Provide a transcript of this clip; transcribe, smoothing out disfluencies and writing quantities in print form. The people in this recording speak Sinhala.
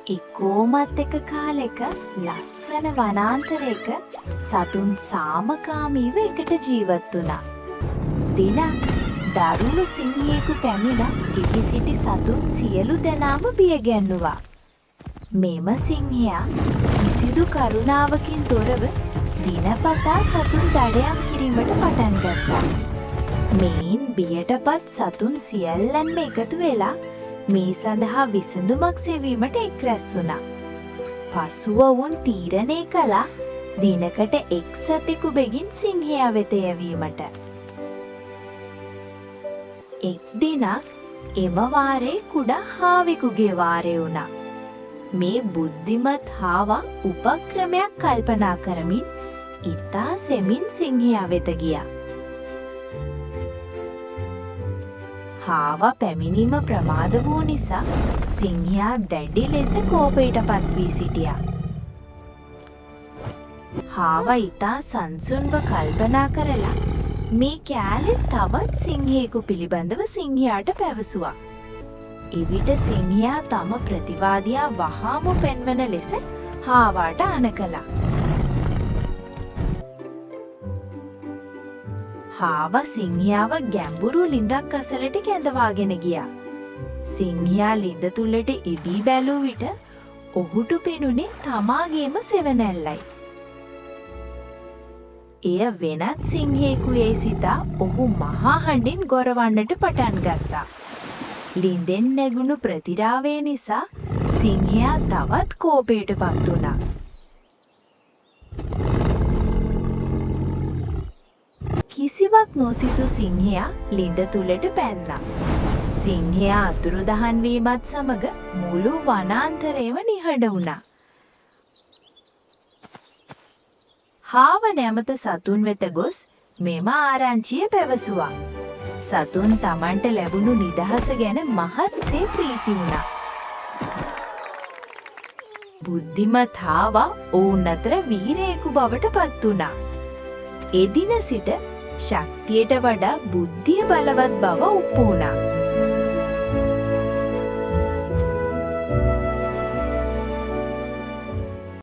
ඉකෝමත් එක කාලෙක ලස්සන වනාන්තරයක සතුන් සාමකාමීව එකට ජීවත් වුණා. දිනක් දරුණු සිංහයෙකු පැමිණ එහි සිටි සතුන් සියලු දෙනාම බියගැන්නුවා. මෙම සිංහයා කිසිදු කරුණාවකින් තොරව දිනපතා සතුන් දඩයම් කිරීමට පටන් ගත්තා. මෙයින් බියටපත් සතුන් සියල්ලන්ම එකතු වෙලා මේ සඳහා විසඳුමක් සෙවීමට එක් රැස් වුණා. පසුව වුන් තීරණය කළා දිනකට එක් සතෙකු බෙගින් සිංහයා වෙත යැවීමට. එක් දිනක් එම වාරේ කුඩා හාවෙකුගේ වාරය වුණා. මේ බුද්ධිමත් හාවා උපක්‍රමයක් කල්පනා කරමින් ඉතා සෙමින් සිංහයා වෙත ගියා. හාවා පැමිණීම ප්‍රමාද වූ නිසා සිංහයා දැඩි ලෙස කෝපයටපත් වී සිටියා. හාවා ඉතා සංසුන්ව කල්පනා කරලා මේ කෑලි තවත් සිංහයෙකු පිළිබඳව සිංහයාට පැවසුවා. එවිට සිංහයා තම ප්‍රතිවාදියා වහාම පෙන්වන ලෙස හාවාට අණ කළා. හාවා සිංහයාව ගැඹුරු ලිඳක් අසලට කැඳවාගෙන ගියා. සිංහයා ලිඳ තුලට එබී බැලූ විට ඔහුට පෙනුනේ තමාගේම සෙවණැල්ලයි. එය වෙනත් සිංහයෙකු යයි සිතා ඔහු මහා හඬින් ගොරවන්නට පටන් ගත්තා. ලිඳෙන් නැගුණු ප්‍රතිරාවය නිසා සිංහයා තවත් කෝපයටපත් වුණා. කිසිවක් නොසිතූ සිංහයා ලිඳ තුලට පැන්නා. සිංහයා අතුරුදහන් වීමත් සමග මුළු වනාන්තරයම නිහඬ වුණා. හාවා නැමත සතුන් වෙත ගොස් මෙම ආරංචිය පැවසුවා. සතුන් තමන්ට ලැබුණු නිදහස ගැන මහත්සේ ප්‍රීති වුණා. බුද්ධිමත් හාවා ඔවුන් අතර වීරයෙකු බවට පත් වුණා. එදින සිට ශක්තියට වඩා බුද්ධිය බලවත් බව ඔප්පු වුණා.